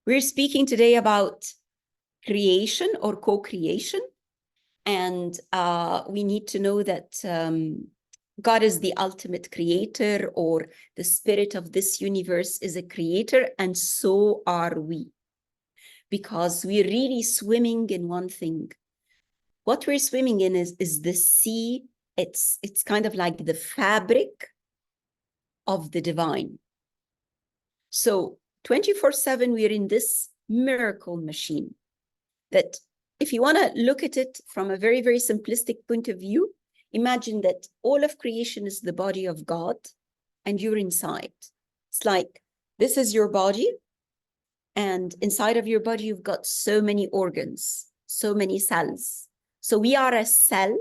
We're speaking today about creation or co-creation. And we need to know that God is the ultimate creator, or the spirit of this universe is a creator, and so are we. Because we're really swimming in one thing. What we're swimming in is the sea. It's kind of like the fabric of the divine. So 24/7, we're in this miracle machine that, if you want to look at it from a very, very simplistic point of view, imagine that all of creation is the body of God and you're inside. It's like, this is your body, and inside of your body, you've got so many organs, so many cells. So we are a cell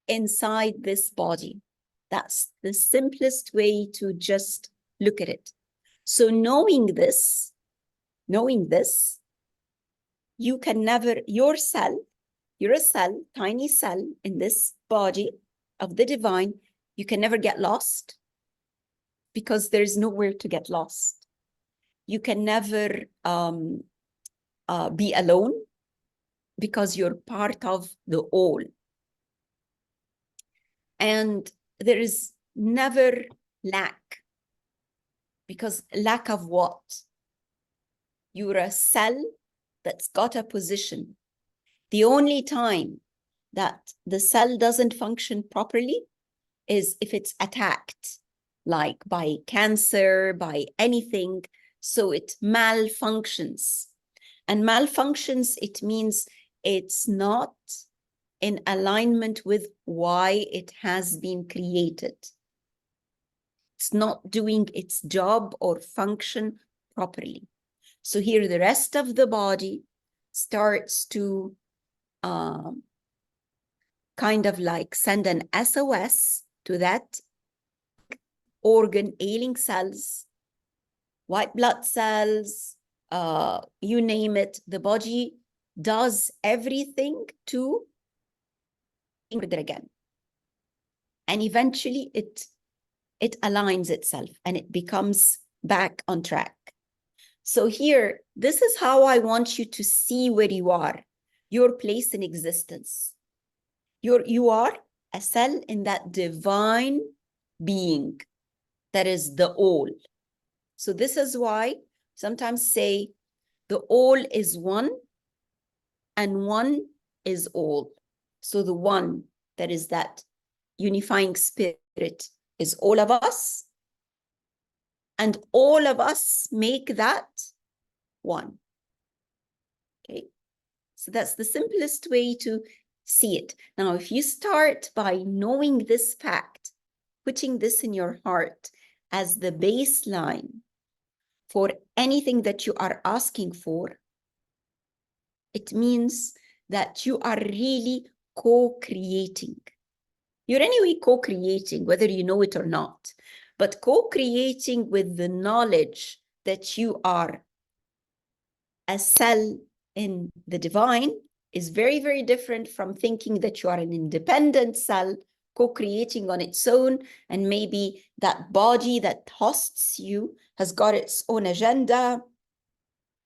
inside this body. That's the simplest way to just look at it. So knowing this, you can never, you're a cell, tiny cell in this body of the divine. You can never get lost because there's nowhere to get lost. You can never be alone because you're part of the all. And there is never lack, because lack of what? You're a cell that's got a position. The only time that the cell doesn't function properly is if it's attacked, like by cancer, by anything. So it malfunctions. And malfunctions, it means it's not in alignment with why it has been created. It's not doing its job or function properly. So here the rest of the body starts to kind of like send an SOS to that organ, ailing cells, white blood cells, you name it. The body does everything to it again. And eventually it aligns itself and it becomes back on track. So here, this is how I want you to see where you are, your place in existence. You are a cell in that divine being that is the all. So this is why sometimes say the all is one and one is all. So the one that is that unifying spirit is all of us, and all of us make that one. Okay, so that's the simplest way to see it. Now, if you start by knowing this fact, putting this in your heart as the baseline for anything that you are asking for, it means that you are really co-creating. You're anyway co-creating, whether you know it or not, but co-creating with the knowledge that you are a cell in the divine is very, very different from thinking that you are an independent cell co-creating on its own, and maybe that body that hosts you has got its own agenda,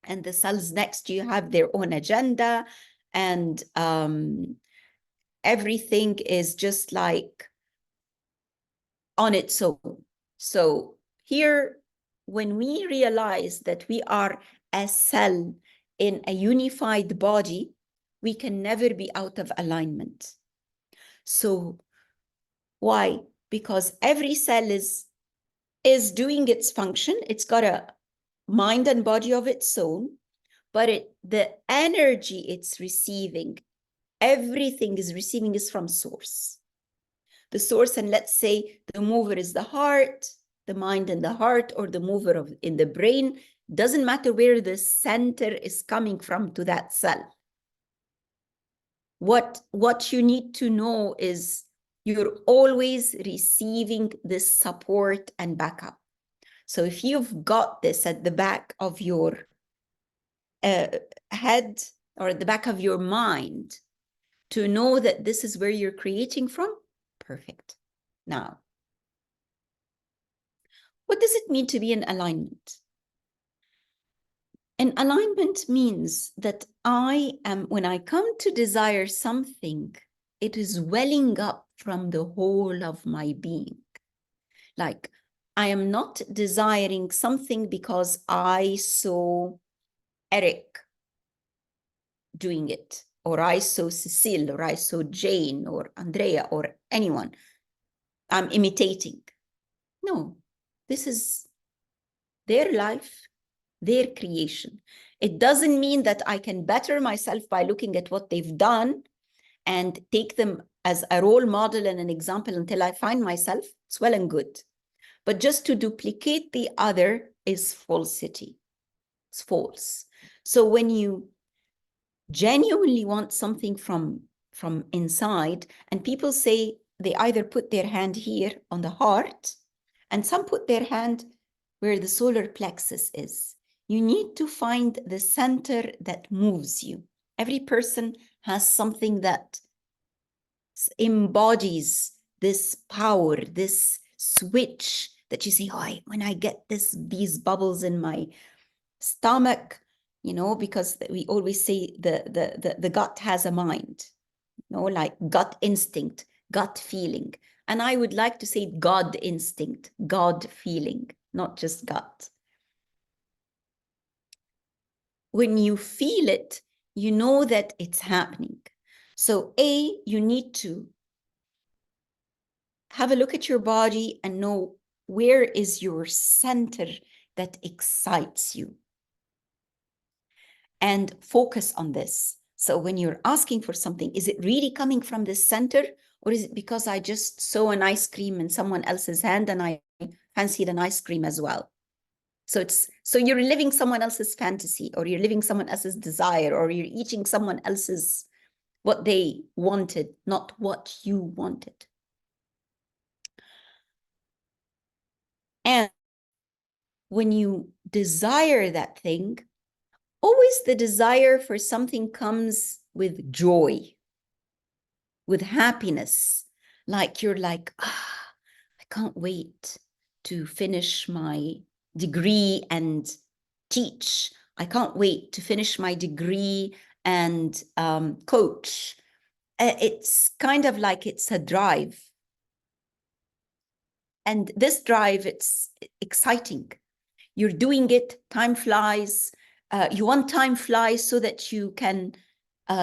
and the cells next to you have their own agenda, and everything is just like on its own. So here, when we realize that we are a cell in a unified body, we can never be out of alignment. So why? Because every cell is doing its function. It's got a mind and body of its own, but the energy it's receiving, everything is receiving is from source. The source, and let's say the mover is the heart, the mind and the heart, or the mover in the brain. Doesn't matter where the center is coming from to that cell. What you need to know is you're always receiving this support and backup. So if you've got this at the back of your head or at the back of your mind to know that this is where you're creating from, perfect. Now, what does it mean to be in alignment? And alignment means that when I come to desire something, it is welling up from the whole of my being. Like, I am not desiring something because I saw Eric doing it, or I saw Cecile, or I saw Jane, or Andrea, or anyone. I'm imitating. No, this is their life, their creation. It doesn't mean that I can better myself by looking at what they've done and take them as a role model and an example until I find myself. It's well and good. But just to duplicate the other is falsity. It's false. So when you genuinely want something from inside, and people say they either put their hand here on the heart, and some put their hand where the solar plexus is. You need to find the center that moves you. Every person has something that embodies this power, this switch that you say, oh, when I get these bubbles in my stomach, you know, because we always say the gut has a mind, you know, like gut instinct, gut feeling. And I would like to say God instinct, God feeling, not just gut. When you feel it, you know that it's happening. So you need to have a look at your body and know where is your center that excites you. And focus on this. So when you're asking for something, is it really coming from this center? Or is it because I just saw an ice cream in someone else's hand and I fancied an ice cream as well? So you're living someone else's fantasy, or you're living someone else's desire, or you're eating someone else's what they wanted, not what you wanted. And when you desire that thing, always the desire for something comes with joy, with happiness. Like you're like, I can't wait to finish my degree and teach. I can't wait to finish my degree and coach. It's kind of like it's a drive. And this drive, it's exciting. You're doing it, time flies. You want time flies so that you can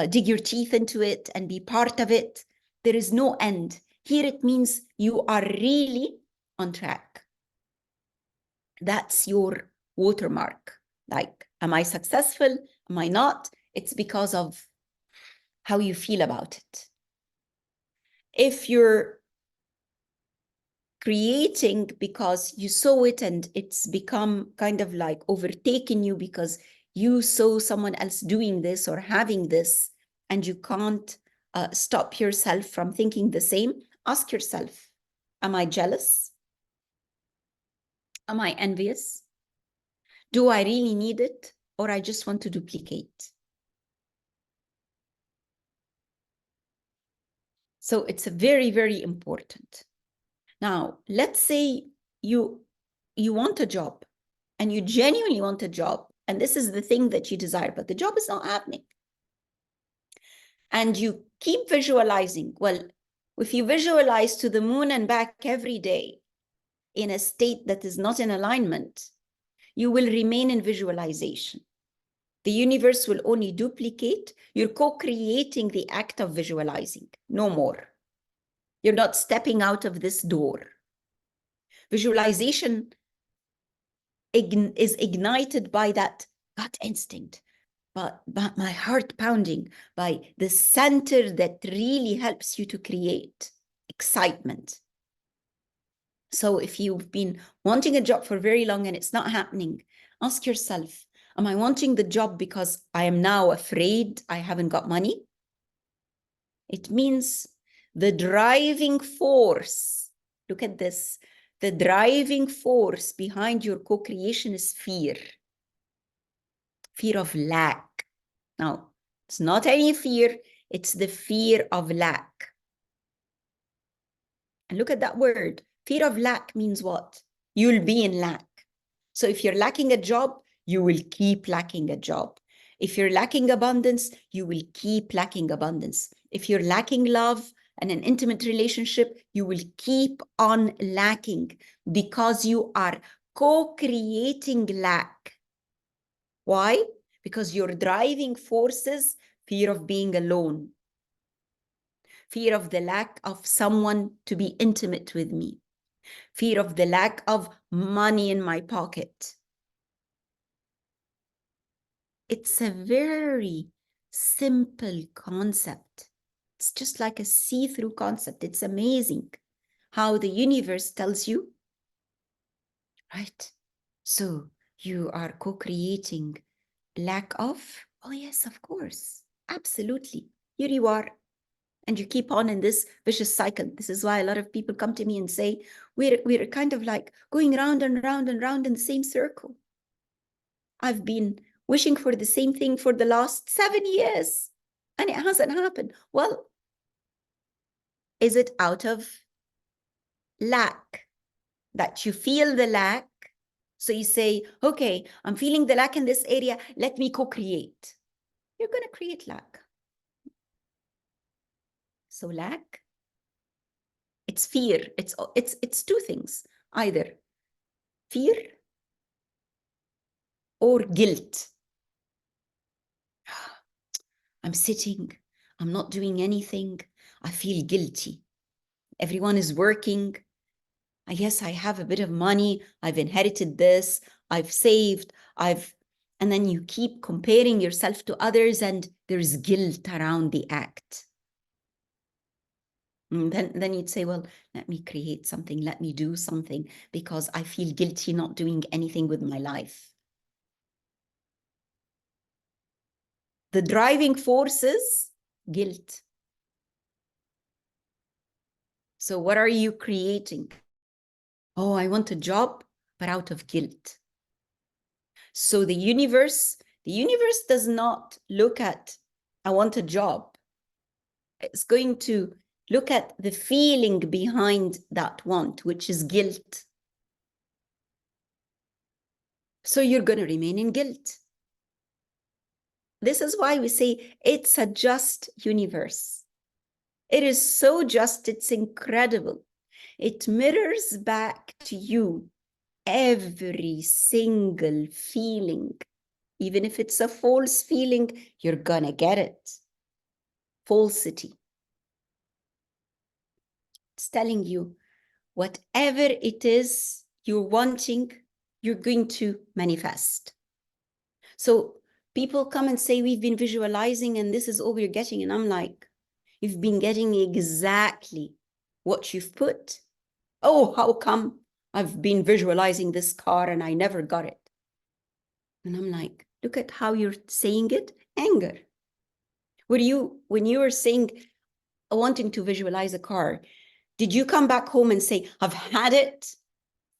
dig your teeth into it and be part of it. There is no end. Here it means you are really on track. That's your watermark. Like, am I successful? Am I not? It's because of how you feel about it. If you're creating because you saw it and it's become kind of like overtaken you because you saw someone else doing this or having this, and you can't stop yourself from thinking the same, ask yourself, am I jealous? Am I envious? Do I really need it, or I just want to duplicate? So it's very, very important. Now, let's say you want a job, and you genuinely want a job, and this is the thing that you desire, but the job is not happening. And you keep visualizing. Well, if you visualize to the moon and back every day in a state that is not in alignment, you will remain in visualization. The universe will only duplicate. You're co-creating the act of visualizing, no more. You're not stepping out of this door. Visualization is ignited by that gut instinct, but my heart pounding, by the center that really helps you to create excitement. So if you've been wanting a job for very long and it's not happening, ask yourself, am I wanting the job because I am now afraid I haven't got money? It means the driving force, look at this, the driving force behind your co-creation is fear. Fear of lack. Now, it's not any fear, it's the fear of lack. And look at that word. Fear of lack means what? You'll be in lack. So if you're lacking a job, you will keep lacking a job. If you're lacking abundance, you will keep lacking abundance. If you're lacking love and an intimate relationship, you will keep on lacking because you are co-creating lack. Why? Because your driving forces, fear of being alone, fear of the lack of someone to be intimate with me, fear of the lack of money in my pocket. It's a very simple concept. It's just like a see-through concept. It's amazing how the universe tells you, right? So you are co-creating lack of, oh yes, of course, absolutely. Here you are. And you keep on in this vicious cycle. This is why a lot of people come to me and say, we're kind of like going round and round and round in the same circle. I've been wishing for the same thing for the last 7 years and it hasn't happened. Well, is it out of lack that you feel the lack? So you say, okay, I'm feeling the lack in this area. Let me co-create. You're going to create lack. So lack, it's fear. It's two things, either fear or guilt. I'm sitting, I'm not doing anything. I feel guilty. Everyone is working. I guess I have a bit of money. I've inherited this. I've saved. And then you keep comparing yourself to others and there's guilt around the act. And then you'd say, well, let me create something. Let me do something because I feel guilty not doing anything with my life. The driving force is guilt. So what are you creating? Oh, I want a job, but out of guilt. So the universe does not look at, I want a job. It's going to look at the feeling behind that want, which is guilt. So you're going to remain in guilt. This is why we say it's a just universe. It is so just, it's incredible. It mirrors back to you every single feeling. Even if it's a false feeling, you're gonna get it. Falsity. It's telling you whatever it is you're wanting, you're going to manifest. So people come and say, we've been visualizing and this is all we're getting. And I'm like, you've been getting exactly what you've put. Oh, how come I've been visualizing this car and I never got it? And I'm like, look at how you're saying it, anger. When you were saying, wanting to visualize a car, did you come back home and say, I've had it,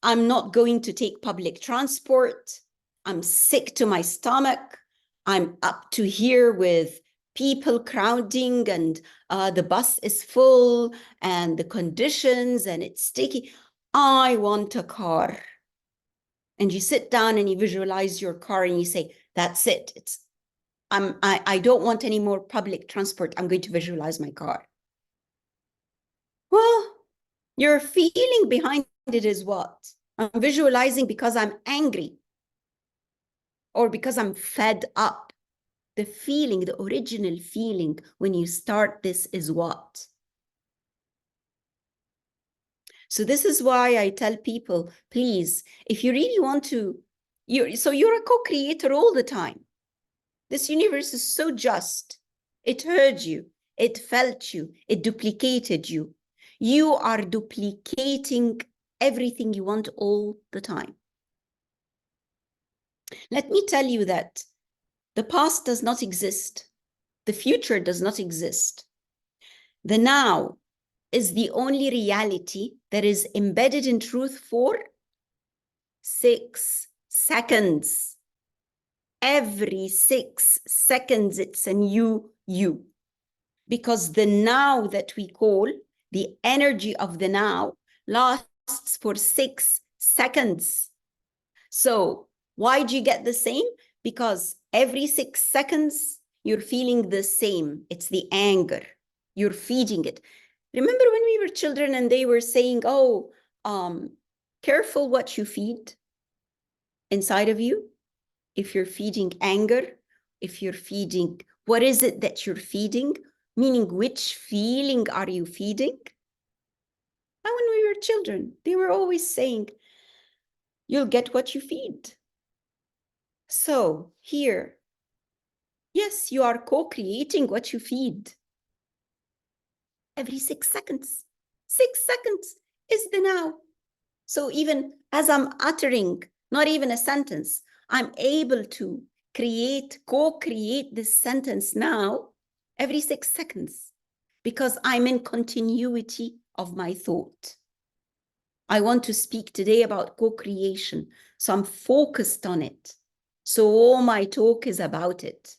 I'm not going to take public transport, I'm sick to my stomach, I'm up to here with people crowding and the bus is full and the conditions and it's sticky, I want a car. And you sit down and you visualize your car and you say, that's it, I don't want any more public transport, I'm going to visualize my car. Well, your feeling behind it is what? I'm visualizing because I'm angry or because I'm fed up. The feeling, the original feeling when you start this is what? So this is why I tell people, please, if you really want to, you're a co-creator all the time. This universe is so just. It heard you, it felt you, it duplicated you. You are duplicating everything you want all the time. Let me tell you that the past does not exist. The future does not exist. The now is the only reality that is embedded in truth for 6 seconds. Every 6 seconds, it's a new you. Because the now that we call, the energy of the now, lasts for 6 seconds. So Why do you get the same? Because every 6 seconds, you're feeling the same. It's the anger. You're feeding it. Remember when we were children and they were saying, oh, careful what you feed inside of you. If you're feeding anger, if you're feeding, what is it that you're feeding? Meaning, which feeling are you feeding? And when we were children, they were always saying, you'll get what you feed. So here, yes, you are co-creating what you feed. Every 6 seconds. 6 seconds is the now. So even as I'm uttering, not even a sentence, I'm able to co-create this sentence now every 6 seconds because I'm in continuity of my thought. I want to speak today about co-creation, so I'm focused on it. So all my talk is about it.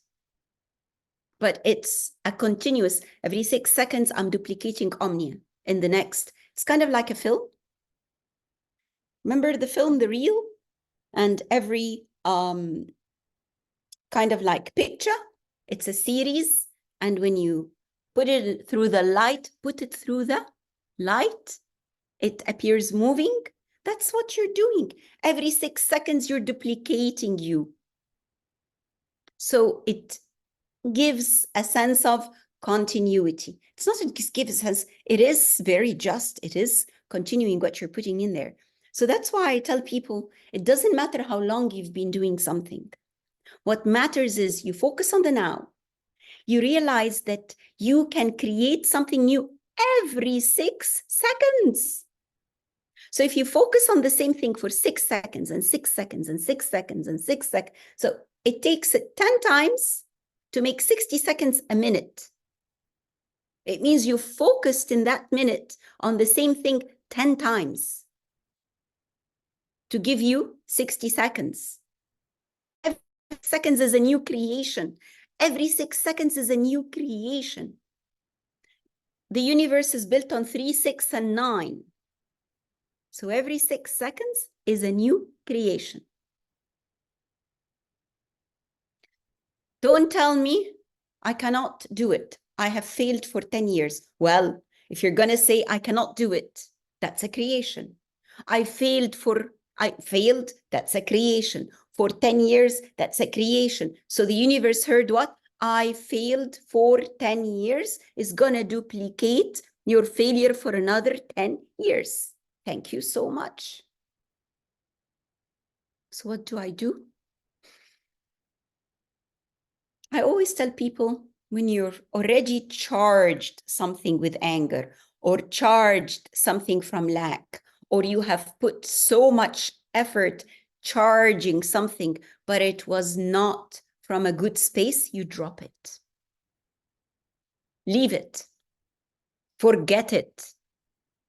But it's a continuous, every 6 seconds, I'm duplicating Omnia in the next. It's kind of like a film. Remember the film, The Reel? And every kind of like picture, it's a series. And when you put it through the light, it appears moving. That's what you're doing. Every 6 seconds, you're duplicating you. So it gives a sense of continuity. It's not it gives a sense, it is very just. It is continuing what you're putting in there. So that's why I tell people, it doesn't matter how long you've been doing something. What matters is you focus on the now. You realize that you can create something new every 6 seconds. So if you focus on the same thing for 6 seconds and 6 seconds and 6 seconds and 6 seconds, so it takes it 10 times to make 60 seconds a minute. It means you focused in that minute on the same thing 10 times to give you 60 seconds. Every 6 seconds is a new creation. Every 6 seconds is a new creation. The universe is built on 3, 6, and 9. So every 6 seconds is a new creation. Don't tell me I cannot do it. I have failed for 10 years. Well, if you're going to say I cannot do it, that's a creation. I failed, that's a creation. For 10 years, that's a creation. So the universe heard what? I failed for 10 years is going to duplicate your failure for another 10 years. Thank you so much. So what do? I always tell people, when you're already charged something with anger or charged something from lack, or you have put so much effort charging something, but it was not from a good space, you drop it. Leave it. Forget it.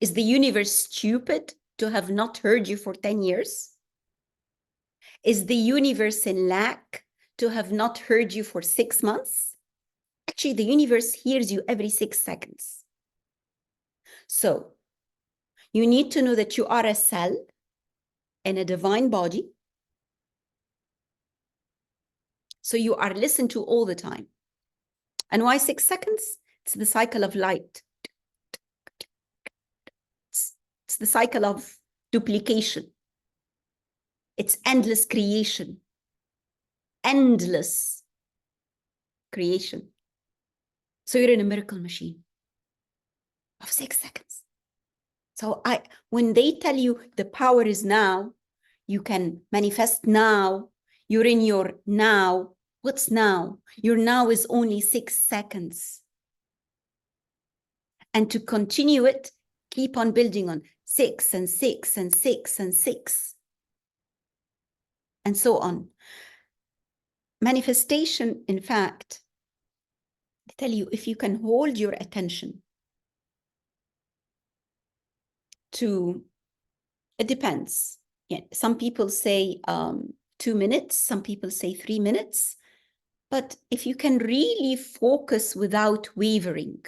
Is the universe stupid to have not heard you for 10 years? Is the universe in lack to have not heard you for 6 months? Actually, the universe hears you every 6 seconds. So you need to know that you are a cell in a divine body. So you are listened to all the time. And why 6 seconds? It's the cycle of light. It's the cycle of duplication. It's endless creation. Endless creation. So you're in a miracle machine of 6 seconds. So when they tell you the power is now, you can manifest now, you're in your now. What's now? Your now is only 6 seconds. And to continue it, keep on building on 6 and 6 and 6 and 6. And so on. Manifestation, in fact, I tell you, if you can hold your attention to, it depends. Yeah, some people say 2 minutes, some people say 3 minutes. But if you can really focus without wavering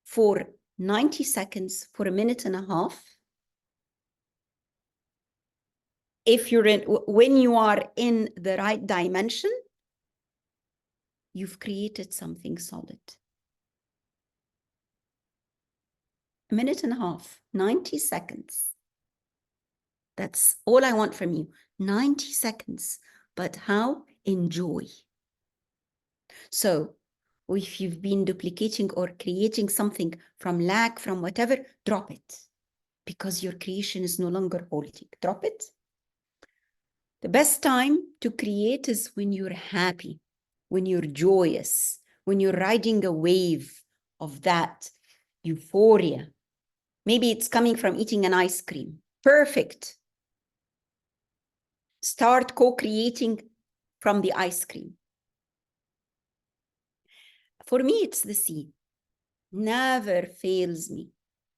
for 90 seconds, for a minute and a half, if you're in, when you are in the right dimension, you've created something solid. A minute and a half, 90 seconds. That's all I want from you. 90 seconds. But how? Enjoy. So if you've been duplicating or creating something from lack, from whatever, drop it. Because your creation is no longer holding. Drop it. The best time to create is when you're happy, when you're joyous, when you're riding a wave of that euphoria. Maybe it's coming from eating an ice cream. Perfect. Start co-creating from the ice cream. For me, it's the sea. Never fails me.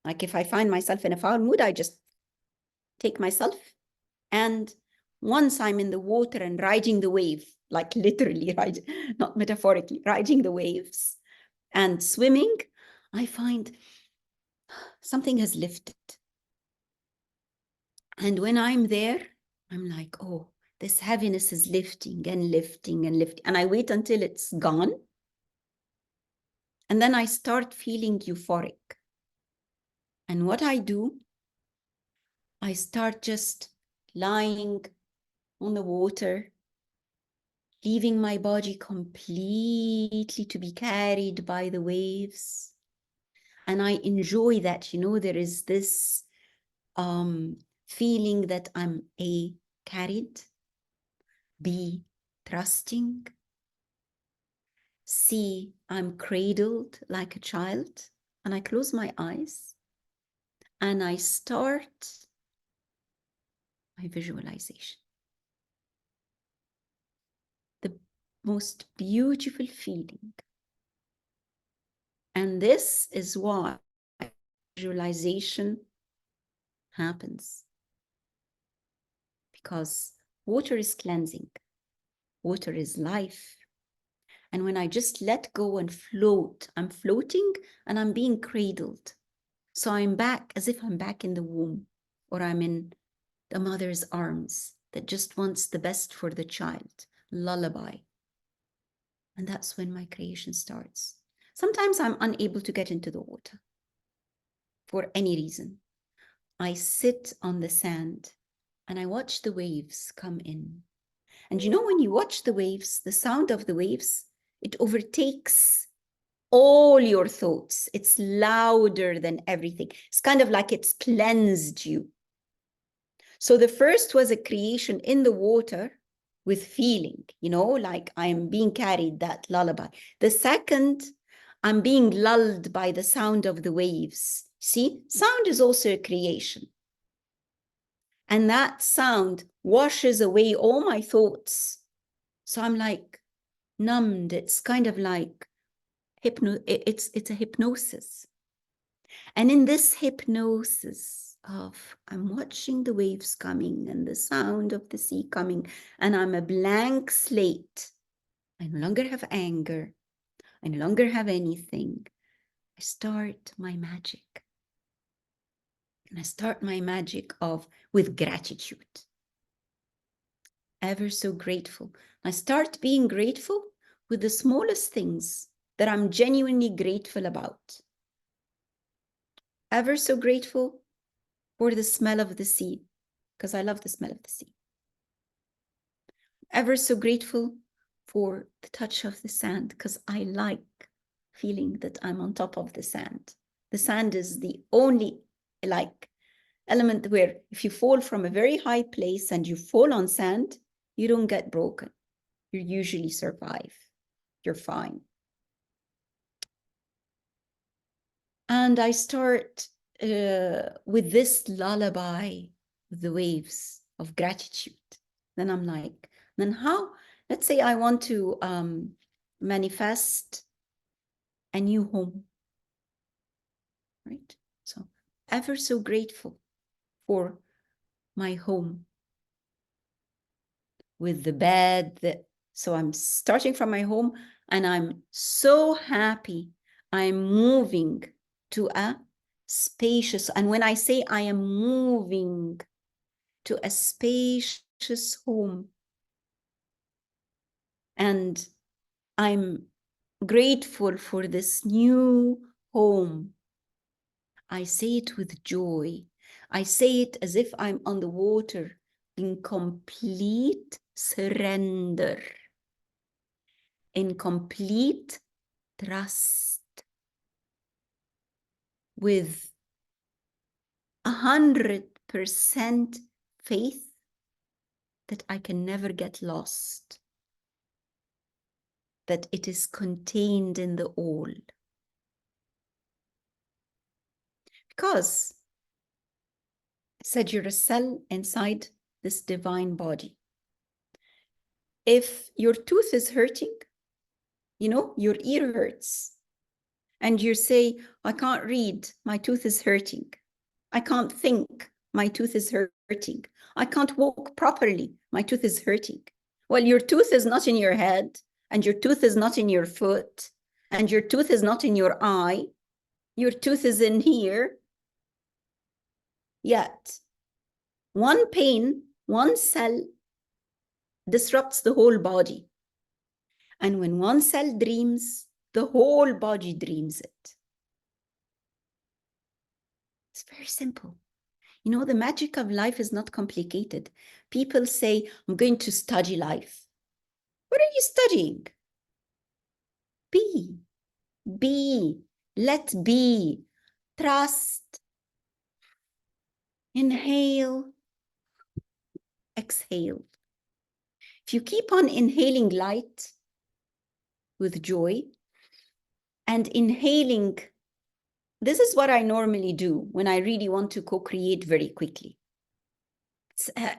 Like if I find myself in a foul mood, I just take myself, and once I'm in the water and riding the wave, like literally riding, not metaphorically, riding the waves and swimming, I find something has lifted. And when I'm there, I'm like, oh, this heaviness is lifting and lifting and lifting. And I wait until it's gone. And then I start feeling euphoric. And what I do, I start just lying on the water, leaving my body completely to be carried by the waves. And I enjoy that, you know, there is this feeling that I'm A, carried, B, trusting, C, I'm cradled like a child, and I close my eyes and I start my visualization. The most beautiful feeling. And this is why visualization happens. Because water is cleansing. Water is life. And when I just let go and float, I'm floating and I'm being cradled. So I'm back as if I'm back in the womb, or I'm in the mother's arms that just wants the best for the child. Lullaby. And that's when my creation starts. Sometimes I'm unable to get into the water for any reason. I sit on the sand and I watch the waves come in. And you know, when you watch the waves, the sound of the waves, it overtakes all your thoughts. It's louder than everything. It's kind of like it's cleansed you. So the first was a creation in the water with feeling, you know, like I'm being carried, that lullaby. The second, I'm being lulled by the sound of the waves. See, sound is also a creation. And that sound washes away all my thoughts. So I'm like numbed. It's kind of like it's a hypnosis. And in this hypnosis of I'm watching the waves coming and the sound of the sea coming, and I'm a blank slate. I no longer have anger. I no longer have anything. I start my magic. And I start my magic with gratitude. Ever so grateful. I start being grateful with the smallest things that I'm genuinely grateful about. Ever so grateful for the smell of the sea, because I love the smell of the sea. Ever so grateful for the touch of the sand, because I like feeling that I'm on top of the sand. The sand is the only element where if you fall from a very high place and you fall on sand, you don't get broken. You usually survive. You're fine. And I start with this lullaby, the waves of gratitude. Then I'm like, then how? Let's say I want to manifest a new home, right? So ever so grateful for my home with the bed. So I'm starting from my home and I'm so happy. I'm moving to a spacious, and when I say I am moving, to a spacious home. And I'm grateful for this new home. I say it with joy. I say it as if I'm on the water in complete surrender, in complete trust, with 100% faith that I can never get lost, that it is contained in the all. Because I said you're a cell inside this divine body. If your tooth is hurting, you know, your ear hurts, and you say, I can't read, my tooth is hurting. I can't think, my tooth is hurting. I can't walk properly, my tooth is hurting. Well, your tooth is not in your head, and your tooth is not in your foot, and your tooth is not in your eye. Your tooth is in here. Yet, one pain, one cell disrupts the whole body. And when one cell dreams, the whole body dreams it. It's very simple. You know, the magic of life is not complicated. People say, I'm going to study life. What are you studying? Be, let be, trust, inhale, exhale. If you keep on inhaling light with joy and inhaling, this is what I normally do when I really want to co-create very quickly.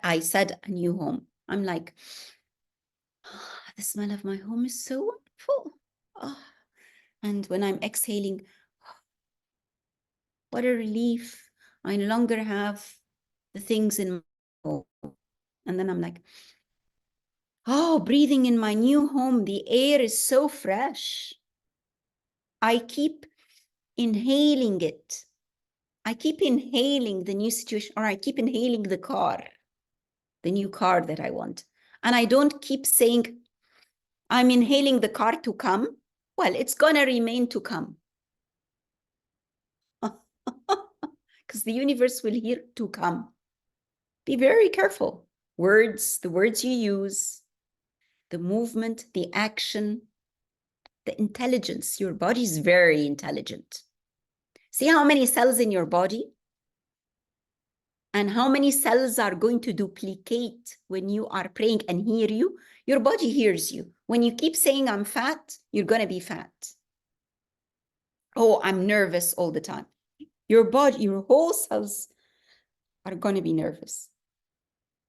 I said a new home. I'm like, oh, the smell of my home is so wonderful. Oh. And when I'm exhaling, what a relief. I no longer have the things in my home. And then I'm like, oh, breathing in my new home, the air is so fresh. I keep inhaling it. I keep inhaling the new situation, or I keep inhaling the car, the new car that I want. And I don't keep saying, I'm inhaling the car to come. Well, it's going to remain to come. Because the universe will hear to come. Be very careful. Words, the words you use, the movement, the action, the intelligence. Your body is very intelligent. See how many cells in your body? And how many cells are going to duplicate when you are praying and hear you? Your body hears you. When you keep saying, I'm fat, you're going to be fat. Oh, I'm nervous all the time. Your body, your whole cells are going to be nervous.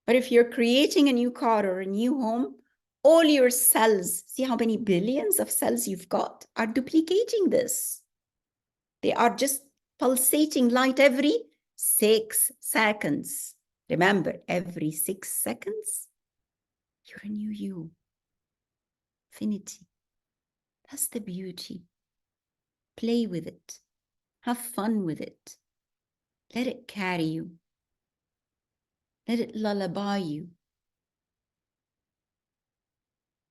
But if you're creating a new car or a new home, all your cells, see how many billions of cells you've got, are duplicating this. They are just pulsating light every 6 seconds. Remember, every 6 seconds, you're a new you. Infinity. That's the beauty. Play with it. Have fun with it. Let it carry you. Let it lullaby you.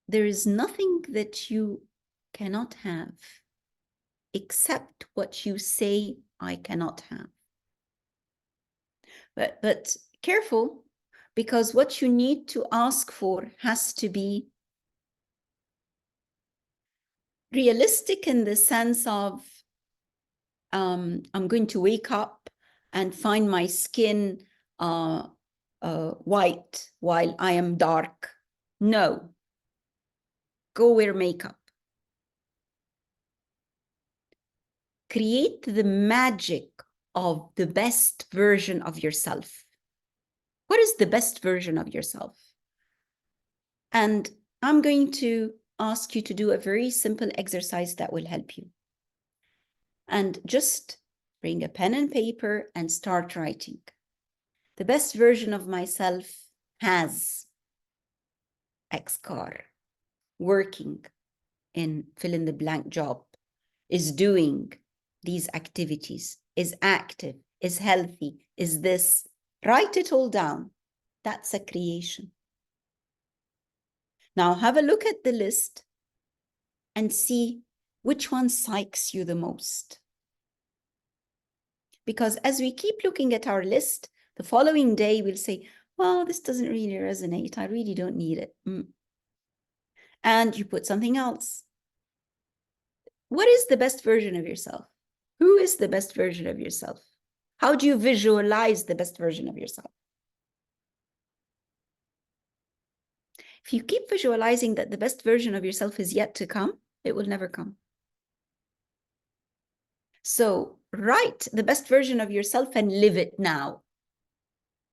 There is nothing that you cannot have except what you say I cannot have. But careful, because what you need to ask for has to be realistic in the sense of I'm going to wake up and find my skin white while I am dark. No. Go wear makeup. Create the magic of the best version of yourself. What is the best version of yourself? And I'm going to ask you to do a very simple exercise that will help you. And just bring a pen and paper and start writing. The best version of myself has X car, working in fill in the blank job, is doing these activities, is active, is healthy, is this. Write it all down. That's a creation. Now have a look at the list and see which one psychs you the most. Because as we keep looking at our list, the following day we'll say, well, this doesn't really resonate. I really don't need it. And you put something else. What is the best version of yourself? Who is the best version of yourself? How do you visualize the best version of yourself? If you keep visualizing that the best version of yourself is yet to come, it will never come. So write the best version of yourself and live it now.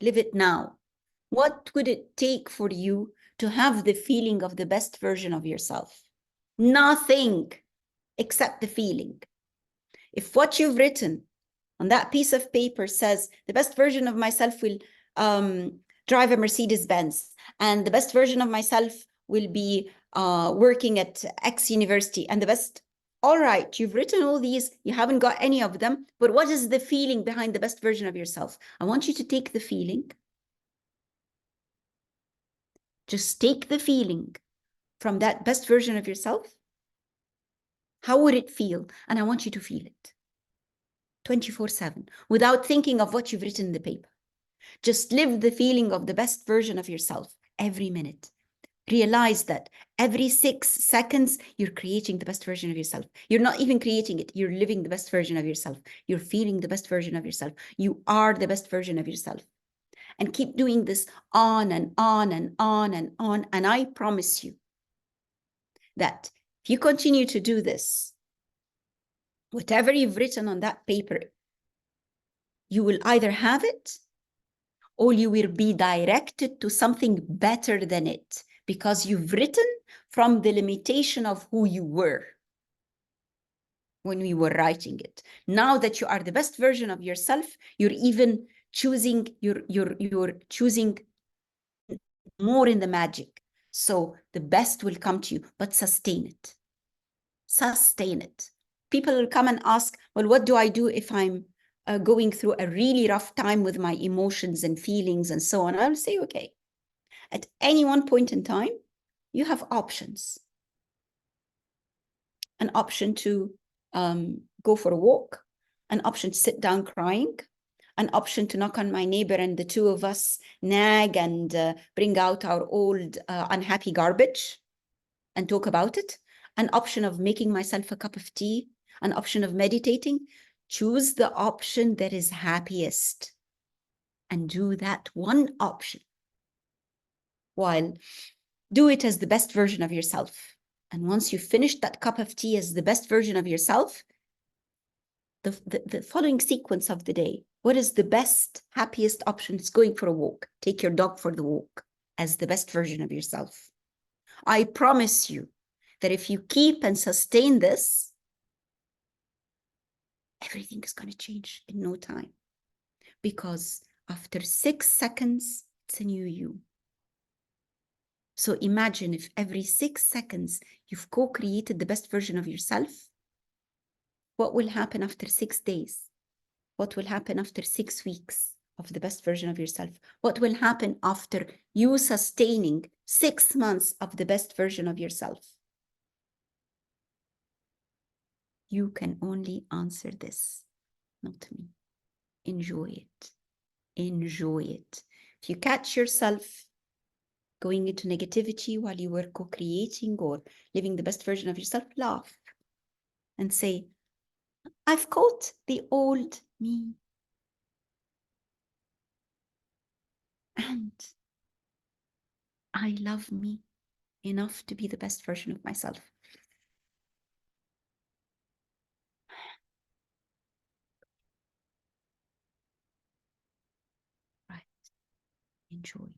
Live it now. What would it take for you to have the feeling of the best version of yourself? Nothing except the feeling. If what you've written on that piece of paper says the best version of myself will drive a Mercedes-Benz, and the best version of myself will be working at X university, and the best, all right, you've written all these, you haven't got any of them, but what is the feeling behind the best version of yourself? I want you to take the feeling. Just take the feeling from that best version of yourself. How would it feel? And I want you to feel it 24/7 without thinking of what you've written in the paper. Just live the feeling of the best version of yourself every minute. Realize that every 6 seconds, you're creating the best version of yourself. You're not even creating it. You're living the best version of yourself. You're feeling the best version of yourself. You are the best version of yourself. And keep doing this on and on and on and on. And I promise you that if you continue to do this, whatever you've written on that paper, you will either have it or you will be directed to something better than it, because you've written from the limitation of who you were when we were writing it. Now that you are the best version of yourself, you're even choosing, you're choosing more in the magic. So the best will come to you, but sustain it. Sustain it. People will come and ask, well, what do I do if I'm going through a really rough time with my emotions and feelings and so on? I'll say, okay, at any one point in time, you have options. An option to go for a walk, an option to sit down crying, an option to knock on my neighbor and the two of us nag and bring out our old unhappy garbage and talk about it, an option of making myself a cup of tea, an option of meditating. Choose the option that is happiest and do that one option, while do it as the best version of yourself. And once you finish that cup of tea as the best version of yourself, the following sequence of the day, what is the best, happiest option? It's going for a walk. Take your dog for the walk as the best version of yourself. I promise you that if you keep and sustain this, everything is going to change in no time. Because after 6 seconds, it's a new you. So imagine if every 6 seconds you've co-created the best version of yourself, what will happen after 6 days? What will happen after 6 weeks of the best version of yourself? What will happen after you sustaining 6 months of the best version of yourself? You can only answer this, not me. Enjoy it. Enjoy it. If you catch yourself going into negativity while you were co-creating or living the best version of yourself, laugh and say, I've caught the old me. And I love me enough to be the best version of myself. Right. Enjoy.